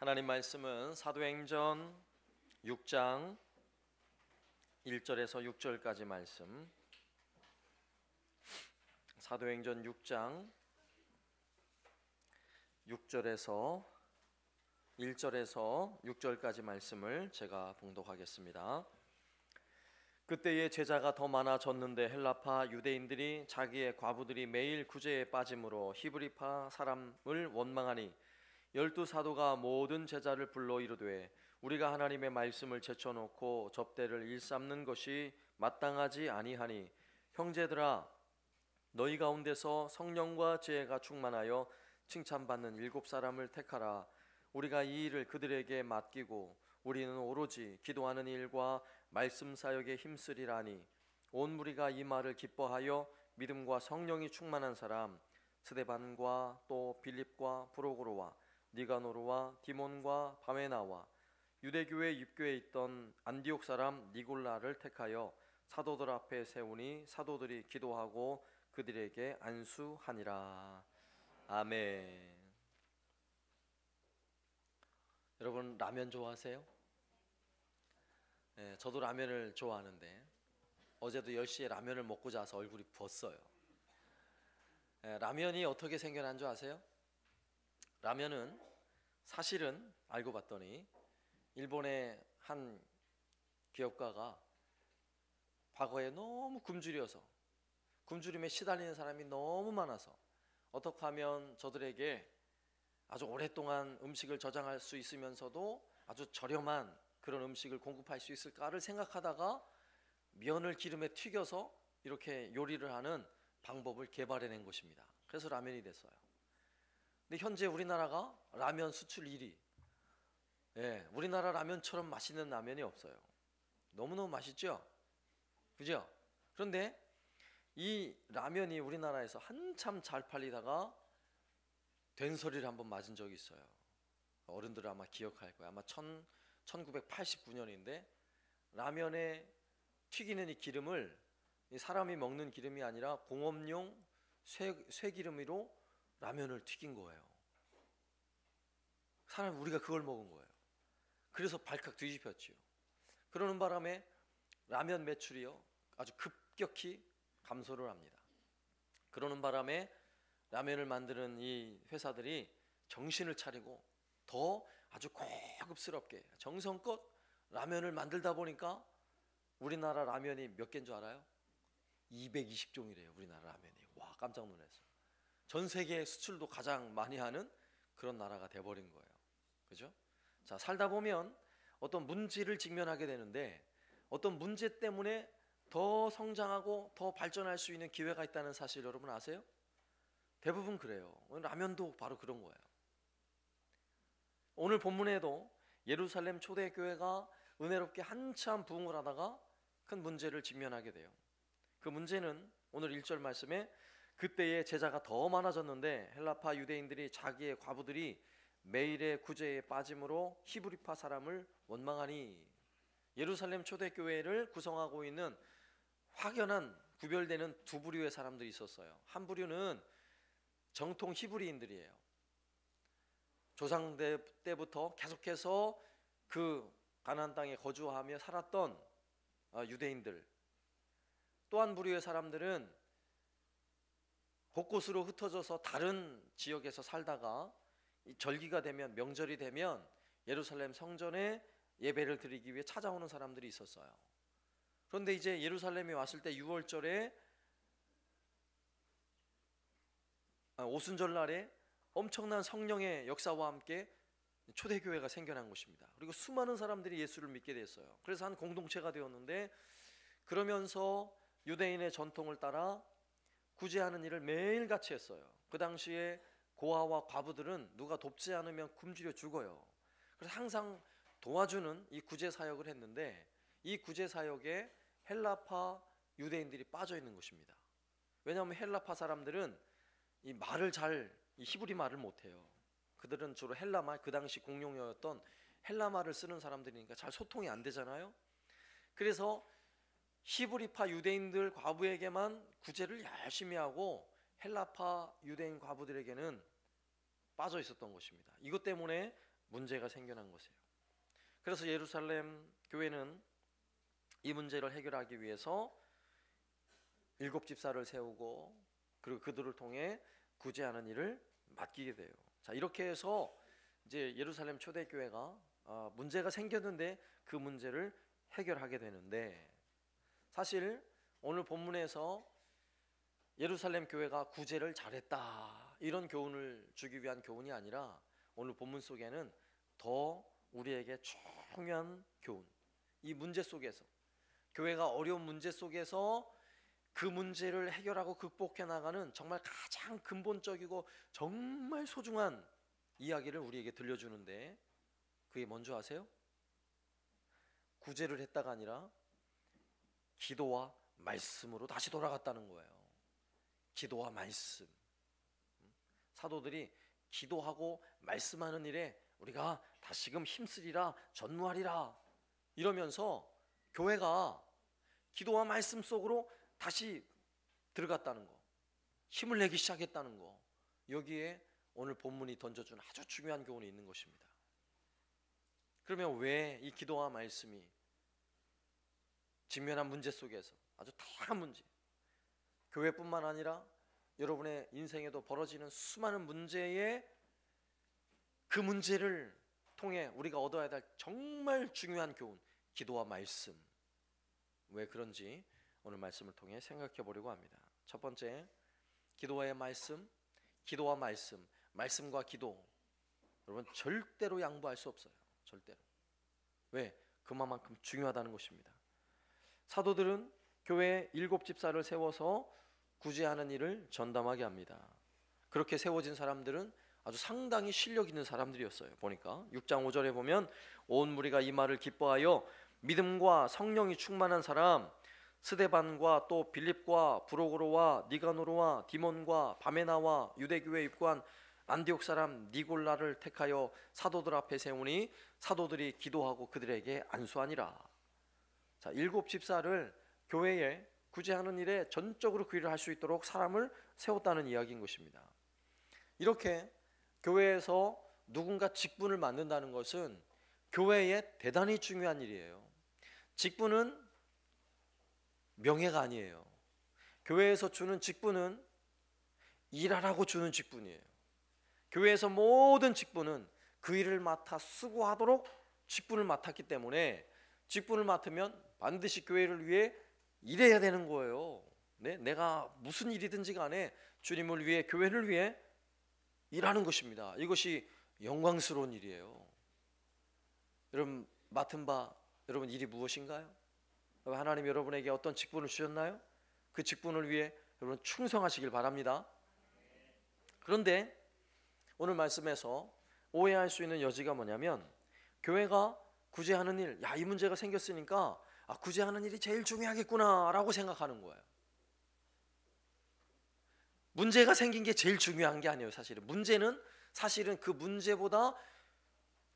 하나님 말씀은 사도행전 6장 1절에서 6절까지 말씀. 사도행전 6장 6절에서 1절에서 6절까지 말씀을 제가 봉독하겠습니다. 그때의 제자가 더 많아졌는데 헬라파 유대인들이 자기의 과부들이 매일 구제에 빠짐으로 히브리파 사람을 원망하니 12사도가 모든 제자를 불러 이르되 우리가 하나님의 말씀을 제쳐놓고 접대를 일삼는 것이 마땅하지 아니하니 형제들아 너희 가운데서 성령과 지혜가 충만하여 칭찬받는 7사람을 택하라. 우리가 이 일을 그들에게 맡기고 우리는 오로지 기도하는 일과 말씀 사역에 힘쓰리라니. 온 무리가 이 말을 기뻐하여 믿음과 성령이 충만한 사람 스데반과 또 빌립과 프로고로와 니가노르와 디몬과 바메나와 유대교회 입교에 있던 안디옥 사람 니골라를 택하여 사도들 앞에 세우니 사도들이 기도하고 그들에게 안수하니라. 아멘. 여러분 라면 좋아하세요? 네, 저도 라면을 좋아하는데 어제도 10시에 라면을 먹고 자서 얼굴이 부었어요. 네, 라면이 어떻게 생겨난 줄 아세요? 라면은 사실은 알고 봤더니 일본의 한 기업가가 과거에 너무 굶주림에 시달리는 사람이 너무 많아서 어떻게 하면 저들에게 아주 오랫동안 음식을 저장할 수 있으면서도 아주 저렴한 그런 음식을 공급할 수 있을까를 생각하다가 면을 기름에 튀겨서 이렇게 요리를 하는 방법을 개발해낸 것입니다. 그래서 라면이 됐어요. 근데 현재 우리나라가 라면 수출 1위. 예, 우리나라 라면처럼 맛있는 라면이 없어요. 너무너무 맛있죠? 그죠? 그런데 이 라면이 우리나라에서 한참 잘 팔리다가 된소리를 한번 맞은 적이 있어요. 어른들은 아마 기억할 거예요. 아마 1989년인데 라면에 튀기는 이 기름을 사람이 먹는 기름이 아니라 공업용 쇠기름으로 라면을 튀긴 거예요. 우리가 그걸 먹은 거예요. 그래서 발칵 뒤집혔지요. 그러는 바람에 라면 매출이요 아주 급격히 감소를 합니다. 그러는 바람에 라면을 만드는 이 회사들이 정신을 차리고 더 아주 고급스럽게 정성껏 라면을 만들다 보니까 우리나라 라면이 몇 개인 줄 알아요? 220종이래요. 우리나라 라면이. 와, 깜짝 놀랐어요. 전 세계 수출도 가장 많이 하는 그런 나라가 돼버린 거예요. 그죠? 자, 살다 보면 어떤 문제를 직면하게 되는데 어떤 문제 때문에 더 성장하고 더 발전할 수 있는 기회가 있다는 사실 여러분 아세요? 대부분 그래요. 라면도 바로 그런 거예요. 오늘 본문에도 예루살렘 초대교회가 은혜롭게 한참 부흥을 하다가 큰 문제를 직면하게 돼요. 그 문제는 오늘 1절 말씀에 그때의 제자가 더 많아졌는데 헬라파 유대인들이 자기의 과부들이 매일의 구제에 빠짐으로 히브리파 사람을 원망하니. 예루살렘 초대교회를 구성하고 있는 확연한 구별되는 두 부류의 사람들이 있었어요. 한 부류는 정통 히브리인들이에요. 조상 때부터 계속해서 그 가나안 땅에 거주하며 살았던 유대인들. 또 한 부류의 사람들은 곳곳으로 흩어져서 다른 지역에서 살다가 절기가 되면, 명절이 되면 예루살렘 성전에 예배를 드리기 위해 찾아오는 사람들이 있었어요. 그런데 이제 예루살렘에 왔을 때 6월절에 오순절날에 엄청난 성령의 역사와 함께 초대교회가 생겨난 것입니다. 그리고 수많은 사람들이 예수를 믿게 됐어요. 그래서 한 공동체가 되었는데 그러면서 유대인의 전통을 따라 구제하는 일을 매일같이 했어요. 그 당시에 고아와 과부들은 누가 돕지 않으면 굶주려 죽어요. 그래서 항상 도와주는 이 구제 사역을 했는데 이 구제 사역에 헬라파 유대인들이 빠져 있는 것입니다. 왜냐하면 헬라파 사람들은 이 히브리 말을 못해요. 그들은 주로 헬라말, 그 당시 공용어였던 헬라말을 쓰는 사람들이니까 잘 소통이 안 되잖아요. 그래서 히브리파 유대인들 과부에게만 구제를 열심히 하고 헬라파 유대인 과부들에게는 빠져 있었던 것입니다. 이것 때문에 문제가 생겨난 것이에요. 그래서 예루살렘 교회는 이 문제를 해결하기 위해서 7 집사를 세우고 그리고 그들을 통해 구제하는 일을 맡기게 돼요. 자, 이렇게 해서 이제 예루살렘 초대교회가 문제가 생겼는데 그 문제를 해결하게 되는데, 사실 오늘 본문에서 예루살렘 교회가 구제를 잘했다 이런 교훈을 주기 위한 교훈이 아니라, 오늘 본문 속에는 더 우리에게 중요한 교훈, 이 문제 속에서, 교회가 어려운 문제 속에서 그 문제를 해결하고 극복해 나가는 정말 가장 근본적이고 정말 소중한 이야기를 우리에게 들려주는데, 그게 뭔지 아세요? 구제를 했다가 아니라 기도와 말씀으로 다시 돌아갔다는 거예요. 기도와 말씀. 사도들이 기도하고 말씀하는 일에 우리가 다시금 힘쓰리라, 전무하리라 이러면서 교회가 기도와 말씀 속으로 다시 들어갔다는 거, 힘을 내기 시작했다는 거, 여기에 오늘 본문이 던져준 아주 중요한 교훈이 있는 것입니다. 그러면 왜 이 기도와 말씀이 직면한 문제 속에서, 아주 다양한 문제, 교회뿐만 아니라 여러분의 인생에도 벌어지는 수많은 문제에 그 문제를 통해 우리가 얻어야 될 정말 중요한 교훈, 기도와 말씀, 왜 그런지 오늘 말씀을 통해 생각해 보려고 합니다. 첫 번째, 기도와의 말씀, 기도와 말씀, 말씀과 기도, 여러분 절대로 양보할 수 없어요. 절대로. 왜? 그만큼 중요하다는 것입니다. 사도들은 교회에 7 집사를 세워서 구제하는 일을 전담하게 합니다. 그렇게 세워진 사람들은 아주 상당히 실력 있는 사람들이었어요. 보니까 6장 5절에 보면 온 무리가 이 말을 기뻐하여 믿음과 성령이 충만한 사람 스데반과 또 빌립과 브로고로와 니가노르와 디몬과 바메나와 유대교회에 입고한 안디옥 사람 니골라를 택하여 사도들 앞에 세우니 사도들이 기도하고 그들에게 안수하니라. 자, 7 집사를 교회에 구제하는 일에 전적으로 그 일을 할 수 있도록 사람을 세웠다는 이야기인 것입니다. 이렇게 교회에서 누군가 직분을 맡는다는 것은 교회에 대단히 중요한 일이에요. 직분은 명예가 아니에요. 교회에서 주는 직분은 일하라고 주는 직분이에요. 교회에서 모든 직분은 그 일을 맡아 수고하도록 직분을 맡았기 때문에, 직분을 맡으면 반드시 교회를 위해 일해야 되는 거예요. 네? 내가 무슨 일이든지 간에 주님을 위해, 교회를 위해 일하는 것입니다. 이것이 영광스러운 일이에요. 여러분 맡은 바, 여러분 일이 무엇인가요? 하나님 여러분에게 어떤 직분을 주셨나요? 그 직분을 위해 여러분 충성하시길 바랍니다. 그런데 오늘 말씀에서 오해할 수 있는 여지가 뭐냐면, 교회가 구제하는 일, 이 문제가 생겼으니까 구제하는 일이 제일 중요하겠구나 라고 생각하는 거예요. 문제가 생긴 게 제일 중요한 게 아니에요. 문제는 사실은 그 문제보다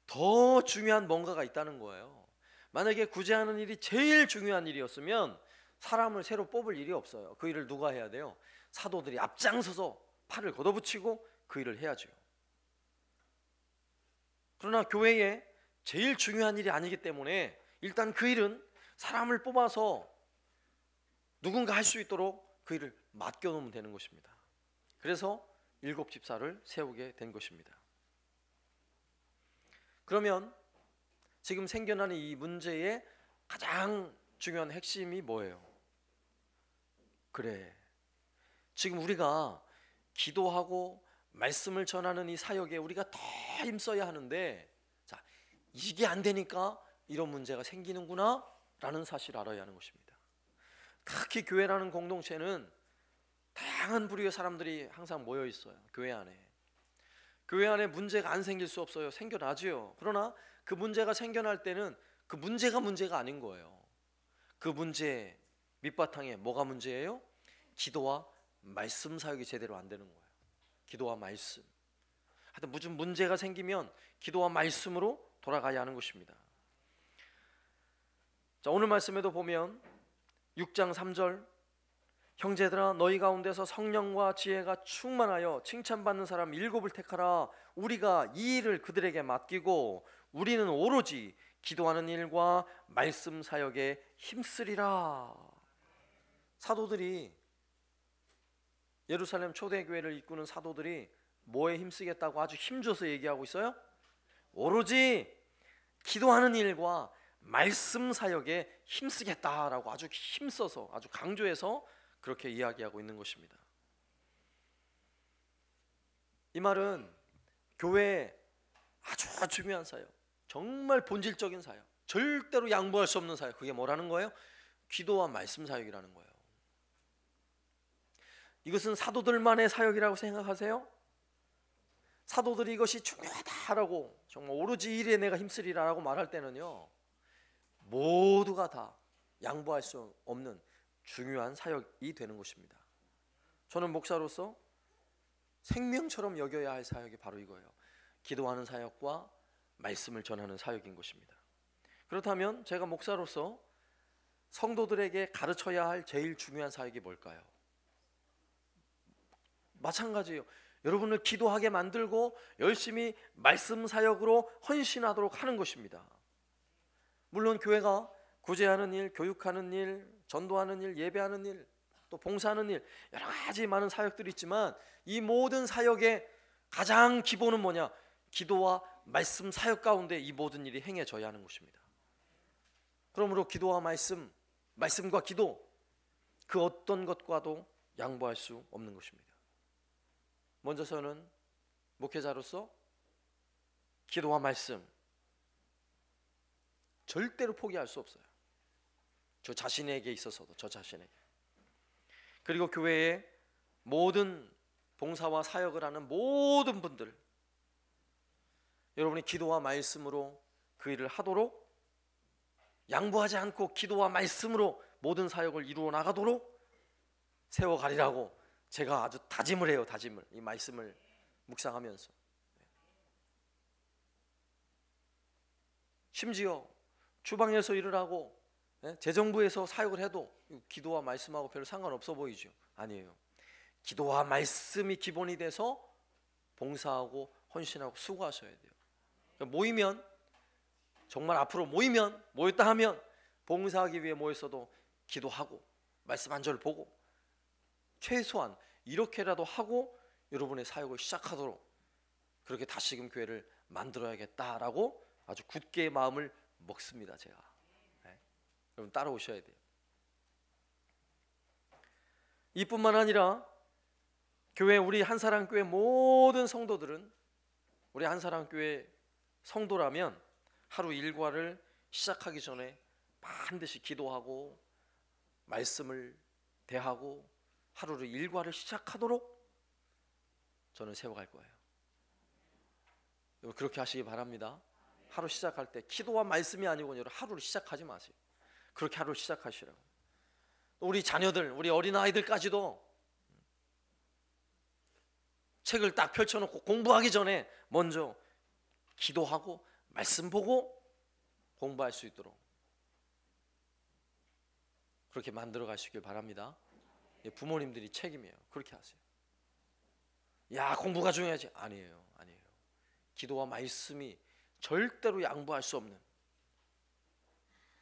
더 중요한 뭔가가 있다는 거예요. 만약에 구제하는 일이 제일 중요한 일이었으면 사람을 새로 뽑을 일이 없어요. 그 일을 누가 해야 돼요? 사도들이 앞장서서 팔을 걷어붙이고 그 일을 해야죠. 그러나 교회에 제일 중요한 일이 아니기 때문에 일단 그 일은 사람을 뽑아서 누군가 할 수 있도록 그 일을 맡겨놓으면 되는 것입니다. 그래서 7 집사를 세우게 된 것입니다. 그러면 지금 생겨나는 이 문제의 가장 중요한 핵심이 뭐예요? 그래, 지금 우리가 기도하고 말씀을 전하는 이 사역에 우리가 더 힘써야 하는데, 자, 이게 안 되니까 이런 문제가 생기는구나 라는 사실을 알아야 하는 것입니다. 특히 교회라는 공동체는 다양한 부류의 사람들이 항상 모여 있어요. 교회 안에 문제가 안 생길 수 없어요. 생겨나지요. 그러나 그 문제가 생겨날 때는 그 문제가 아닌 거예요. 그 문제 밑바탕에 뭐가 문제예요? 기도와 말씀 사역이 제대로 안 되는 거예요. 기도와 말씀. 하여튼 무슨 문제가 생기면 기도와 말씀으로 돌아가야 하는 것입니다. 자, 오늘 말씀에도 보면 6장 3절 형제들아 너희 가운데서 성령과 지혜가 충만하여 칭찬받는 사람 7을 택하라. 우리가 이 일을 그들에게 맡기고 우리는 오로지 기도하는 일과 말씀 사역에 힘쓰리라. 사도들이, 예루살렘 초대교회를 이끄는 사도들이 뭐에 힘쓰겠다고 아주 힘줘서 얘기하고 있어요? 오로지 기도하는 일과 말씀 사역에 힘쓰겠다라고 아주 힘써서, 아주 강조해서 그렇게 이야기하고 있는 것입니다. 이 말은 교회의 아주 중요한 사역, 정말 본질적인 사역, 절대로 양보할 수 없는 사역, 그게 뭐라는 거예요? 기도와 말씀 사역이라는 거예요. 이것은 사도들만의 사역이라고 생각하세요? 사도들이 이것이 중요하다라고, 정말 오로지 이 일에 내가 힘쓰리라라고 말할 때는요, 모두가 다 양보할 수 없는 중요한 사역이 되는 것입니다. 저는 목사로서 생명처럼 여겨야 할 사역이 바로 이거예요. 기도하는 사역과 말씀을 전하는 사역인 것입니다. 그렇다면 제가 목사로서 성도들에게 가르쳐야 할 제일 중요한 사역이 뭘까요? 마찬가지예요. 여러분을 기도하게 만들고 열심히 말씀 사역으로 헌신하도록 하는 것입니다. 물론 교회가 구제하는 일, 교육하는 일, 전도하는 일, 예배하는 일, 또 봉사하는 일, 여러 가지 많은 사역들이 있지만 이 모든 사역의 가장 기본은 뭐냐? 기도와 말씀 사역 가운데 이 모든 일이 행해져야 하는 것입니다. 그러므로 기도와 말씀과 기도, 그 어떤 것과도 양보할 수 없는 것입니다. 먼저 저는 목회자로서 기도와 말씀 절대로 포기할 수 없어요. 저 자신에게 있어서도, 저 자신에게. 그리고 교회의 모든 봉사와 사역을 하는 모든 분들, 여러분이 기도와 말씀으로 그 일을 하도록, 양보하지 않고 기도와 말씀으로 모든 사역을 이루어 나가도록 세워가리라고 제가 아주 다짐을 해요. 다짐을, 이 말씀을 묵상하면서. 심지어 주방에서 일을 하고 재정부에서 사역을 해도 기도와 말씀하고 별로 상관없어 보이죠? 아니에요. 기도와 말씀이 기본이 돼서 봉사하고 헌신하고 수고하셔야 돼요. 모이면, 정말 앞으로 모였다 하면 봉사하기 위해 모였어도 기도하고 말씀 한 절 보고 최소한 이렇게라도 하고 여러분의 사역을 시작하도록 그렇게 다시금 교회를 만들어야겠다라고 아주 굳게 마음을 먹습니다. 제가. 네. 여러분 따라오셔야 돼요. 이뿐만 아니라 교회, 우리 한사랑교회 모든 성도들은, 우리 한사랑교회 성도라면 하루 일과를 시작하기 전에 반드시 기도하고 말씀을 대하고 하루를 일과를 시작하도록 저는 세워갈 거예요. 여러분 그렇게 하시기 바랍니다. 하루 시작할 때 기도와 말씀이 아니고 여러분 하루를 시작하지 마세요. 그렇게 하루를 시작하시라고. 우리 자녀들, 우리 어린아이들까지도 책을 딱 펼쳐놓고 공부하기 전에 먼저 기도하고 말씀 보고 공부할 수 있도록 그렇게 만들어 가시길 바랍니다. 부모님들이 책임이에요. 그렇게 하세요. 야, 공부가 중요하지. 아니에요. 기도와 말씀이 절대로 양보할 수 없는,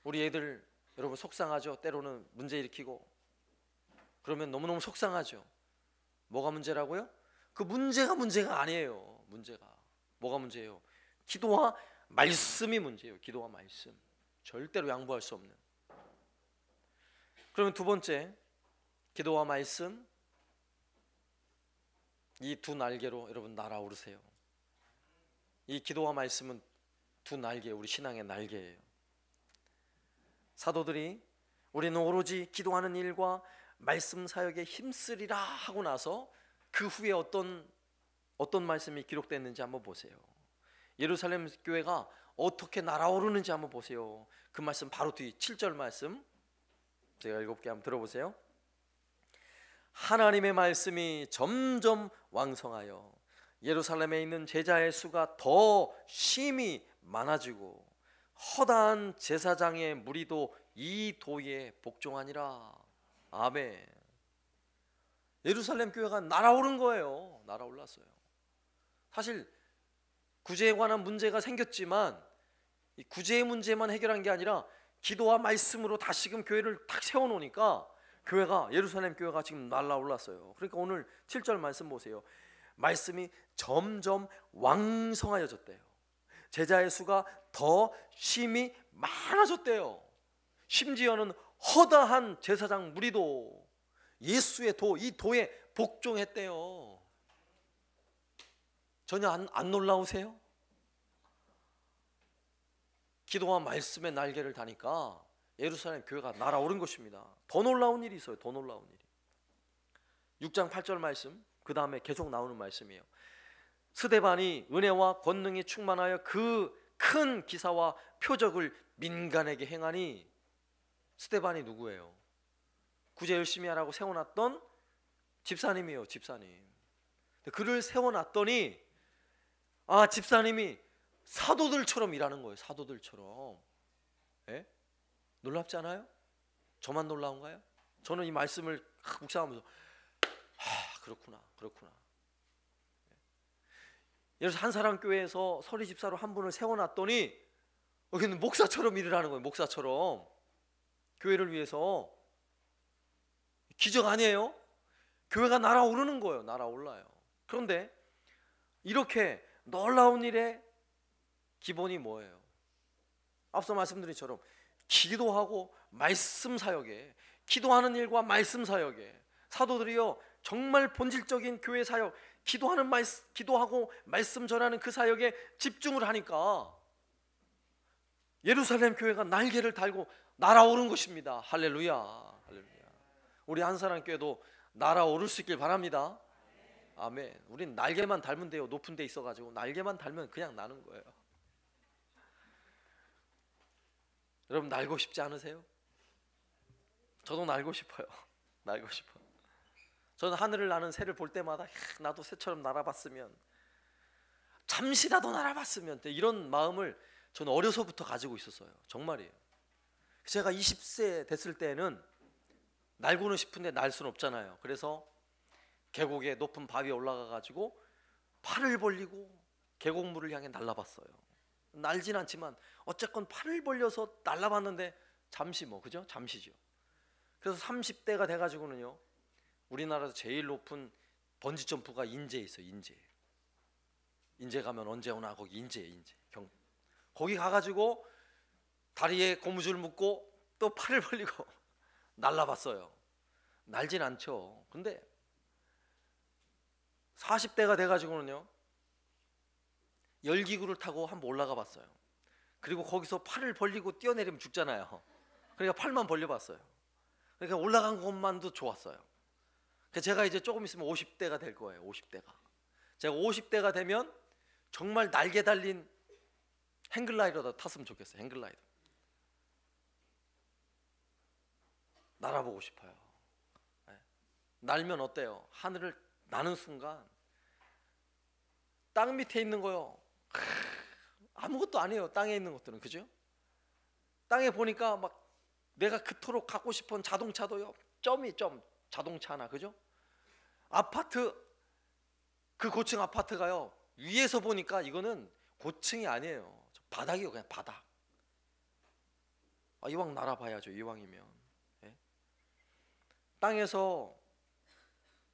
우리 애들 여러분 속상하죠? 때로는 문제 일으키고 그러면 너무너무 속상하죠. 뭐가 문제라고요? 그 문제가 아니에요. 문제가 뭐가 문제예요? 기도와 말씀이 문제예요. 기도와 말씀 절대로 양보할 수 없는. 그러면 두 번째, 기도와 말씀, 이 두 날개로 여러분 날아오르세요. 이 기도와 말씀은 두 날개, 우리 신앙의 날개예요. 사도들이 우리는 오로지 기도하는 일과 말씀 사역에 힘쓰리라 하고 나서 그 후에 어떤 말씀이 기록됐는지 한번 보세요. 예루살렘 교회가 어떻게 날아오르는지 한번 보세요. 그 말씀 바로 뒤 7절 말씀 제가 읽어볼게요. 한번 들어보세요. 하나님의 말씀이 점점 왕성하여 예루살렘에 있는 제자의 수가 더 심히 많아지고 허다한 제사장의 무리도 이 도에 복종하니라. 아멘. 예루살렘 교회가 날아오른 거예요. 날아올랐어요. 사실 구제에 관한 문제가 생겼지만 이 구제의 문제만 해결한 게 아니라 기도와 말씀으로 다시금 교회를 딱 세워놓으니까 교회가, 예루살렘 교회가 지금 날아올랐어요. 그러니까 오늘 7절 말씀 보세요. 말씀이 점점 왕성하여졌대요. 제자의 수가 더 심히 많아졌대요. 심지어는 허다한 제사장 무리도 예수의 이 도에 복종했대요. 전혀 안 놀라우세요? 기도와 말씀의 날개를 다니까 예루살렘 교회가 날아오른 것입니다. 더 놀라운 일이 있어요. 더 놀라운 일이. 6장 8절 말씀, 그 다음에 계속 나오는 말씀이에요. 스데반이 은혜와 권능이 충만하여 그 큰 기사와 표적을 민간에게 행하니, 스데반이 누구예요? 구제 열심히 하라고 세워놨던 집사님이에요. 집사님. 그를 세워놨더니 집사님이 사도들처럼 일하는 거예요. 사도들처럼. 예? 놀랍지 않아요? 저만 놀라운가요? 저는 이 말씀을 묵상하면서 그렇구나. 예를 들어서 한사람 교회에서 서리 집사로 한 분을 세워놨더니 여기는 목사처럼 일을 하는 거예요. 목사처럼. 교회를 위해서. 기적 아니에요? 교회가 날아오르는 거예요. 날아올라요. 그런데 이렇게 놀라운 일의 기본이 뭐예요? 앞서 말씀드린 처럼 기도하고 말씀 사역에, 기도하는 일과 말씀 사역에, 사도들이요 정말 본질적인 교회 사역, 기도하고 말씀 전하는 그 사역에 집중을 하니까 예루살렘 교회가 날개를 달고 날아오른 것입니다. 할렐루야. 할렐루야. 우리 한사람 교회도 날아오를 수 있길 바랍니다. 아멘. 우린 날개만 달면 돼요. 높은 데 있어가지고 날개만 달면 그냥 나는 거예요. 여러분 날고 싶지 않으세요? 저도 날고 싶어요. 날고 싶어요. 저는 하늘을 나는 새를 볼 때마다 나도 새처럼 날아봤으면, 잠시라도 날아봤으면, 이런 마음을 저는 어려서부터 가지고 있었어요. 정말이에요. 제가 20세 됐을 때는 날고는 싶은데 날 수는 없잖아요. 그래서 계곡에 높은 바위에 올라가 가지고 팔을 벌리고 계곡물을 향해 날아봤어요. 날진 않지만 어쨌건 팔을 벌려서 날아봤는데 잠시 그죠? 잠시죠. 그래서 30대가 돼가지고는요, 우리나라에서 제일 높은 번지 점프가 인제에 있어요. 인제 가면 언제 오나 거기 인제 거기 가가지고 다리에 고무줄 묶고 또 팔을 벌리고 날아봤어요. 날진 않죠. 근데 40대가 돼가지고는요, 열기구를 타고 한번 올라가 봤어요. 그리고 거기서 팔을 벌리고 뛰어내리면 죽잖아요. 그러니까 팔만 벌려봤어요. 그러니까 올라간 것만도 좋았어요. 제가 이제 조금 있으면 50대가 될 거예요. 50대가. 제가 50대가 되면 정말 날개 달린 행글라이더도 탔으면 좋겠어요. 행글라이더. 날아보고 싶어요. 네. 날면 어때요? 하늘을 나는 순간 땅 밑에 있는 거요, 아무것도 아니에요. 땅에 있는 것들은. 그죠? 땅에 보니까 막 내가 그토록 갖고 싶은 자동차도요, 점이 자동차 하나. 그죠? 아파트, 그 고층 아파트가요, 위에서 보니까 이거는 고층이 아니에요. 바닥이에요. 그냥 바닥. 이왕 날아봐야죠. 이왕이면. 예? 땅에서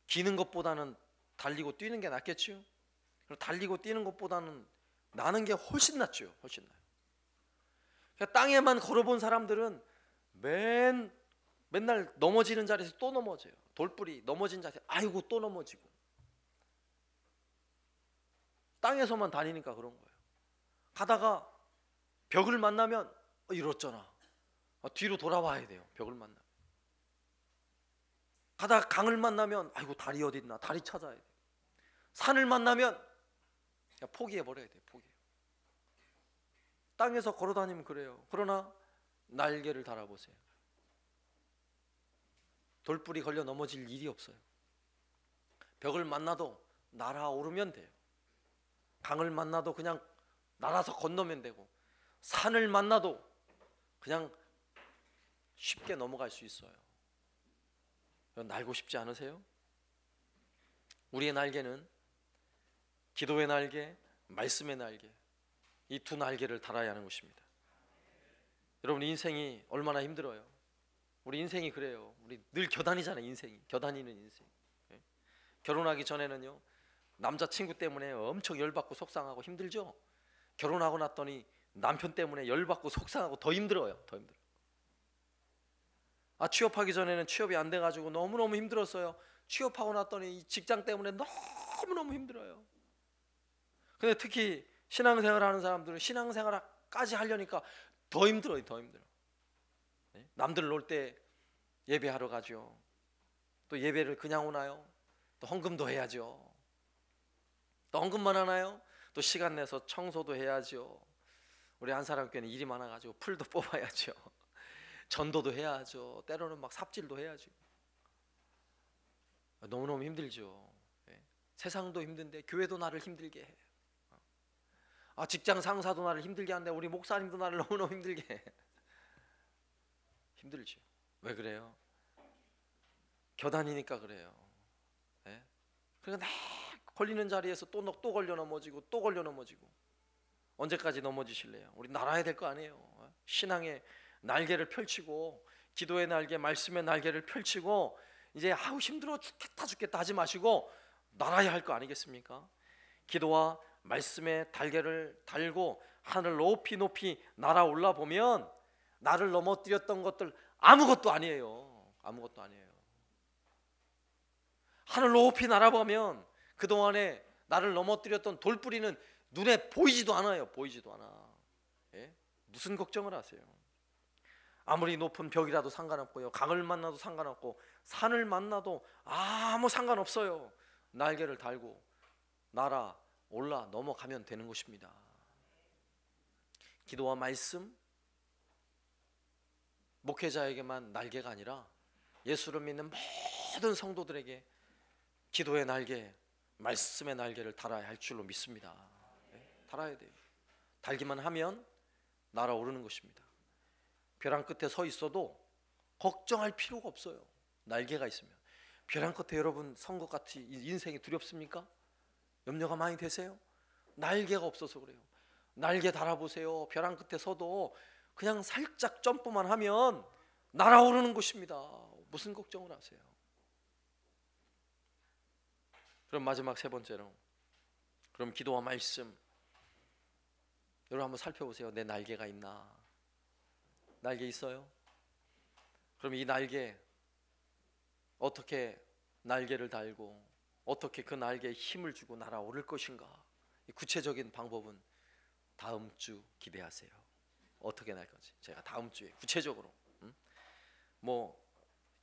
기는 것보다는 달리고 뛰는 게 낫겠죠? 달리고 뛰는 것보다는 나는 게 훨씬 낫죠. 훨씬 나요. 그러니까 땅에만 걸어본 사람들은 맨날 넘어지는 자리에서 또 넘어져요. 돌뿌리 넘어진 자리에서 아이고 또 넘어지고. 땅에서만 다니니까 그런 거예요. 가다가 벽을 만나면 이렇잖아. 뒤로 돌아와야 돼요. 벽을 만나면. 가다가 강을 만나면 아이고 다리 어디 있나, 다리 찾아야 돼요. 산을 만나면 그냥 포기해버려야 돼요. 포기해요. 땅에서 걸어다니면 그래요. 그러나 날개를 달아보세요. 돌뿌리 걸려 넘어질 일이 없어요. 벽을 만나도 날아오르면 돼요. 강을 만나도 그냥 날아서 건너면 되고, 산을 만나도 그냥 쉽게 넘어갈 수 있어요. 날고 싶지 않으세요? 우리의 날개는 기도의 날개, 말씀의 날개, 이 두 날개를 달아야 하는 것입니다. 여러분, 인생이 얼마나 힘들어요. 우리 인생이 그래요. 우리 늘 겨다니잖아요. 인생이 겨다니는 인생. 결혼하기 전에는요, 남자친구 때문에 엄청 열받고 속상하고 힘들죠. 결혼하고 났더니 남편 때문에 열받고 속상하고 더 힘들어요. 더 힘들어요. 취업하기 전에는 취업이 안 돼가지고 너무너무 힘들었어요. 취업하고 났더니 이 직장 때문에 너무너무 힘들어요. 근데 특히 신앙생활 하는 사람들은 신앙생활까지 하려니까 더 힘들어요. 더 힘들어. 남들 놀 때 예배하러 가죠. 또 예배를 그냥 오나요? 또 헌금도 해야죠. 또 헌금만 하나요? 또 시간 내서 청소도 해야죠. 우리 한사람교회는 일이 많아가지고 풀도 뽑아야죠. 전도도 해야죠. 때로는 막 삽질도 해야죠. 너무너무 힘들죠. 세상도 힘든데 교회도 나를 힘들게 해. 직장 상사도 나를 힘들게 하는데 우리 목사님도 나를 너무너무 힘들게 해. 힘들죠. 왜 그래요? 겨다니니까 그래요. 그러니까 걸리는 자리에서 또 걸려 넘어지고 또 걸려 넘어지고. 언제까지 넘어지실래요? 우리 날아야 될 거 아니에요. 신앙의 날개를 펼치고 기도의 날개, 말씀의 날개를 펼치고 이제 힘들어 죽겠다 하지 마시고 날아야 할 거 아니겠습니까? 기도와 말씀의 날개를 달고 하늘 높이 높이 날아올라 보면 나를 넘어뜨렸던 것들 아무것도 아니에요. 아무것도 아니에요. 하늘 높이 날아보면 그동안에 나를 넘어뜨렸던 돌뿌리는 눈에 보이지도 않아요. 보이지도 않아. 무슨 걱정을 하세요? 아무리 높은 벽이라도 상관없고요, 강을 만나도 상관없고 산을 만나도 아무 상관없어요. 날개를 달고 날아올라 넘어가면 되는 것입니다. 기도와 말씀, 목회자에게만 날개가 아니라 예수를 믿는 모든 성도들에게 기도의 날개, 말씀의 날개를 달아야 할 줄로 믿습니다. 달아야 돼요. 달기만 하면 날아오르는 것입니다. 벼랑 끝에 서 있어도 걱정할 필요가 없어요. 날개가 있으면. 벼랑 끝에 여러분 선 것 같이 인생이 두렵습니까? 염려가 많이 되세요? 날개가 없어서 그래요. 날개 달아보세요. 벼랑 끝에 서도 그냥 살짝 점프만 하면 날아오르는 것입니다. 무슨 걱정을 하세요? 그럼 마지막 세 번째로, 그럼 기도와 말씀, 여러분 한번 살펴보세요. 내 날개가 있나? 날개 있어요? 그럼 이 날개 어떻게 날개를 달고 어떻게 그 날개에 힘을 주고 날아오를 것인가? 이 구체적인 방법은 다음 주 기대하세요. 어떻게 날 건지 제가 다음 주에 구체적으로 뭐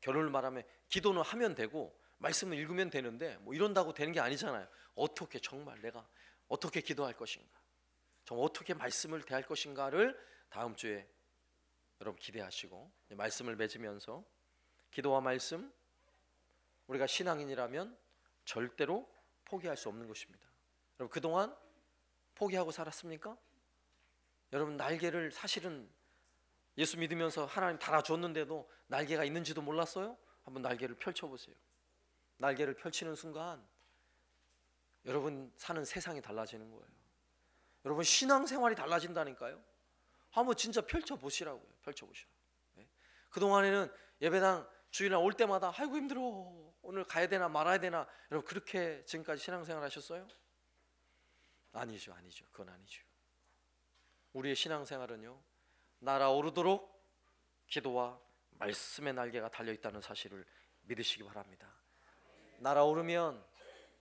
결론을 말하면 기도는 하면 되고 말씀을 읽으면 되는데 뭐 이런다고 되는 게 아니잖아요. 어떻게 정말 내가 어떻게 기도할 것인가, 정말 어떻게 말씀을 대할 것인가를 다음 주에 여러분 기대하시고 말씀을 맺으면서, 기도와 말씀, 우리가 신앙인이라면 절대로 포기할 수 없는 것입니다. 여러분 그동안 포기하고 살았습니까? 여러분 날개를 사실은 예수 믿으면서 하나님 달아줬는데도 날개가 있는지도 몰랐어요? 한번 날개를 펼쳐보세요. 날개를 펼치는 순간 여러분 사는 세상이 달라지는 거예요. 여러분 신앙생활이 달라진다니까요. 한번 진짜 펼쳐보시라고요. 펼쳐보시라고. 그동안에는 예배당 주일날 올 때마다 아이고 힘들어, 오늘 가야 되나 말아야 되나, 여러분 그렇게 지금까지 신앙생활 하셨어요? 아니죠. 그건 아니죠. 우리의 신앙생활은요, 날아오르도록 기도와 말씀의 날개가 달려있다는 사실을 믿으시기 바랍니다. 날아오르면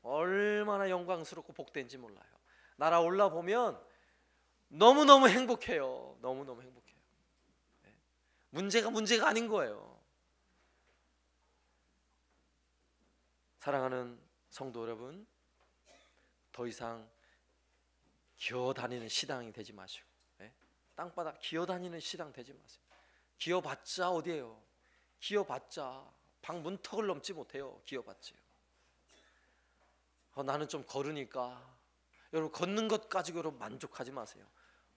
얼마나 영광스럽고 복된지 몰라요. 날아올라 보면 너무너무 행복해요. 너무너무 행복해요. 문제가 아닌 거예요. 사랑하는 성도 여러분, 더 이상 기어다니는 시당이 되지 마시고, 땅바닥 기어다니는 시당 되지 마세요. 기어봤자 어디예요? 기어봤자 방 문턱을 넘지 못해요. 기어봤자요. 나는 좀 걸으니까, 여러분 걷는 것 가지고 여러분 만족하지 마세요.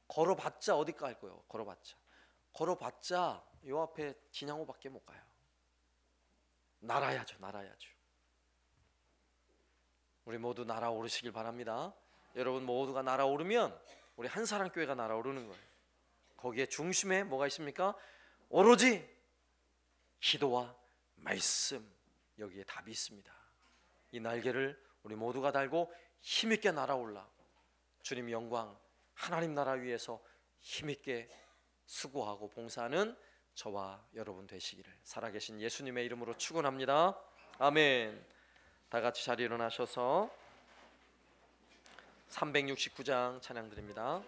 걸어봤자 어디까 할 거예요. 걸어봤자 요 앞에 진양호밖에 못 가요. 날아야죠. 우리 모두 날아오르시길 바랍니다. 여러분 모두가 날아오르면 우리 한사랑교회가 날아오르는 거예요. 거기에 중심에 뭐가 있습니까? 오로지 기도와 말씀, 여기에 답이 있습니다. 이 날개를 우리 모두가 달고 힘있게 날아올라 주님 영광, 하나님 나라 위해서 힘있게 수고하고 봉사하는 저와 여러분 되시기를 살아계신 예수님의 이름으로 축원합니다. 아멘. 다 같이 자리에 일어나셔서 369장 찬양 드립니다.